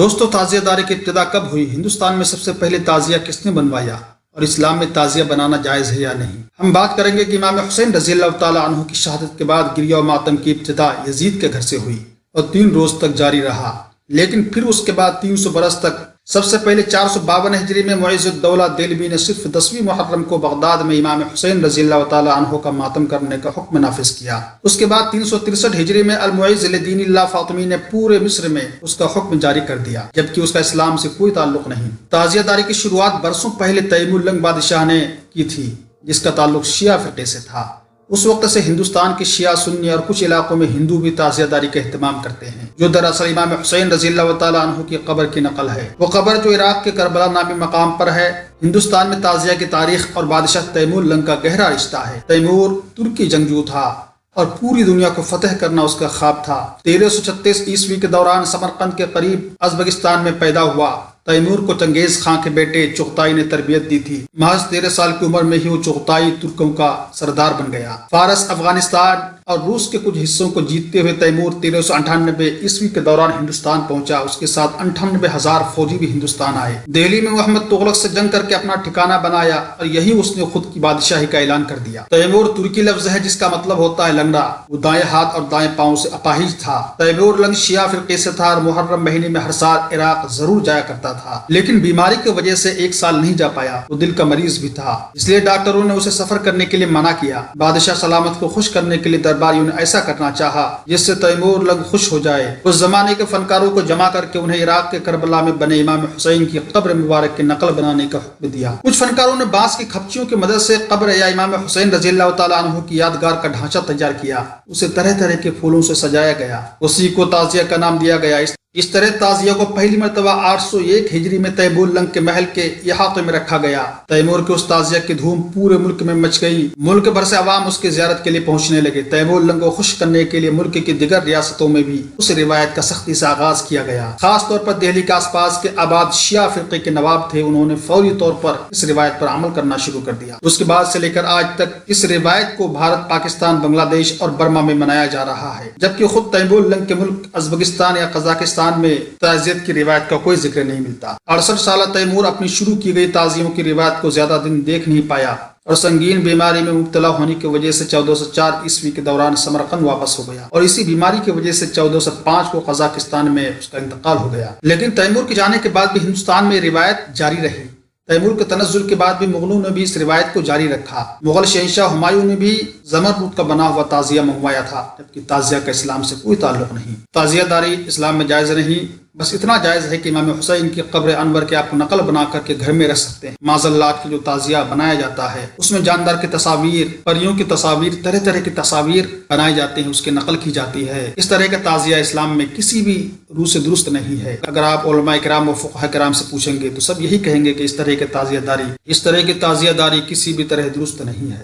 دوستو، تعزیہ داری کی ابتدا کب ہوئی؟ ہندوستان میں سب سے پہلے تعزیہ کس نے بنوایا اور اسلام میں تعزیہ بنانا جائز ہے یا نہیں؟ ہم بات کریں گے کہ امام حسین رضی اللہ تعالیٰ عنہ کی شہادت کے بعد گریہ و ماتم کی ابتدا یزید کے گھر سے ہوئی اور 3 روز تک جاری رہا، لیکن پھر اس کے بعد 300 برس تک سب سے پہلے 452 ہجری میں معز الدولہ دہلوی نے صرف 10ویں محرم کو بغداد میں امام حسین رضی اللہ تعالیٰ عنہ کا ماتم کرنے کا حکم نافذ کیا۔ اس کے بعد 363 ہجری میں المعز لدین اللہ فاطمی نے پورے مصر میں اس کا حکم جاری کر دیا، جبکہ اس کا اسلام سے کوئی تعلق نہیں۔ تعزیہ داری کی شروعات برسوں پہلے تیمور لنگ بادشاہ نے کی تھی، جس کا تعلق شیعہ فرقے سے تھا۔ اس وقت سے ہندوستان کے شیعہ سنی اور کچھ علاقوں میں ہندو بھی تعزیہ داری کا اہتمام کرتے ہیں، جو دراصل امام حسین رضی اللہ تعالیٰ عنہ کی قبر کی نقل ہے۔ وہ قبر جو عراق کے کربلا نامی مقام پر ہے۔ ہندوستان میں تعزیہ کی تاریخ اور بادشاہ تیمور لنگ کا گہرا رشتہ ہے۔ تیمور ترکی جنگجو تھا اور پوری دنیا کو فتح کرنا اس کا خواب تھا۔ 1336 عیسوی کے دوران سمرقند کے قریب ازبکستان میں پیدا ہوا۔ تیمور کو چنگیز خان کے بیٹے چغتائی نے تربیت دی تھی۔ محض 13 سال کی عمر میں ہی وہ چغتائی ترکوں کا سردار بن گیا۔ فارس، افغانستان اور روس کے کچھ حصوں کو جیتتے ہوئے تیمور 1398 عیسوی کے دوران ہندوستان پہنچا۔ اس کے ساتھ 98,000 فوجی بھی ہندوستان آئے۔ دہلی میں محمد تغلق سے جنگ کر کے اپنا ٹھکانہ بنایا اور یہی اس نے خود کی بادشاہی کا اعلان کر دیا۔ تیمور ترکی لفظ ہے جس کا مطلب ہوتا ہے لنگڑا۔ وہ دائیں ہاتھ اور دائیں پاؤں سے اپاہج تھا۔ تیمور لنگ شیعہ فرقے سے تھا اور محرم مہینے میں ہر سال عراق ضرور جایا کرتا تھا، لیکن بیماری کی وجہ سے 1 سال نہیں جا پایا۔ وہ دل کا مریض بھی تھا، اس لیے ڈاکٹروں نے اسے سفر کرنے کے لیے منع کیا۔ بادشاہ سلامت کو خوش کرنے کے لیے درباریوں نے ایسا کرنا چاہا جس سے تیمور لنگ خوش ہو جائے۔ اس زمانے کے فنکاروں کو جمع کر کے انہیں عراق کے کربلا میں بنے امام حسین کی قبر مبارک کی نقل بنانے کا حکم دیا۔ کچھ فنکاروں نے بانس کی کھپچیوں کی مدد سے قبر یا امام حسین رضی اللہ تعالیٰ عنہ کی یادگار کا ڈھانچہ تیار کیا۔ اسے طرح طرح کے پھولوں سے سجایا گیا۔ اسی کو تعزیہ کا نام دیا گیا۔ اس طرح تعزیہ کو پہلی مرتبہ 801 ہجری میں تیمور لنگ کے محل کے احاطے میں رکھا گیا۔ تیمور کے اس تعزیہ کی دھوم پورے ملک میں مچ گئی۔ ملک بھر سے عوام اس کی زیارت کے لیے پہنچنے لگے۔ تیمور لنگ کو خوش کرنے کے لیے ملک کی دیگر ریاستوں میں بھی اس روایت کا سختی سے آغاز کیا گیا۔ خاص طور پر دہلی کے آس پاس کے آباد شیعہ فرقے کے نواب تھے، انہوں نے فوری طور پر اس روایت پر عمل کرنا شروع کر دیا۔ اس کے بعد سے لے کر آج تک اس روایت کو بھارت، پاکستان، بنگلہ دیش اور برما میں منایا جا رہا ہے، جبکہ خود تیمور لنگ کے ملک ازبکستان یا قزاقستان میں تعزیت کی روایت کا کوئی ذکر نہیں ملتا۔ 68 سالہ تیمور اپنی شروع کی گئی تعزیوں کی روایت کو زیادہ دن دیکھ نہیں پایا اور سنگین بیماری میں مبتلا ہونے کی وجہ سے 1404 عیسوی کے دوران سمرقند واپس ہو گیا اور اسی بیماری کی وجہ سے 1405 کو قزاقستان میں اس کا انتقال ہو گیا۔ لیکن تیمور کے جانے کے بعد بھی ہندوستان میں روایت جاری رہی۔ تیمور کے تنزل کے بعد بھی مغلوں نے بھی اس روایت کو جاری رکھا۔ مغل شہنشاہ ہمایوں نے بھی زمرد کا بنا ہوا تعزیہ منگوایا تھا، جبکہ تعزیہ کا اسلام سے کوئی تعلق نہیں۔ تعزیہ داری اسلام میں جائز نہیں، بس اتنا جائز ہے کہ امام حسین کی قبر انور کے آپ نقل بنا کر کے گھر میں رکھ سکتے ہیں۔ معاذ اللہ کی جو تعزیہ بنایا جاتا ہے اس میں جاندار کی تصاویر، پریوں کی تصاویر، طرح طرح کی تصاویر بنائی جاتے ہیں، اس کی نقل کی جاتی ہے۔ اس طرح کا تعزیہ اسلام میں کسی بھی روح سے درست نہیں ہے۔ اگر آپ علماء کرام و فقہاء کرام سے پوچھیں گے تو سب یہی کہیں گے کہ اس طرح کی تعزیہ داری کسی بھی طرح درست نہیں ہے۔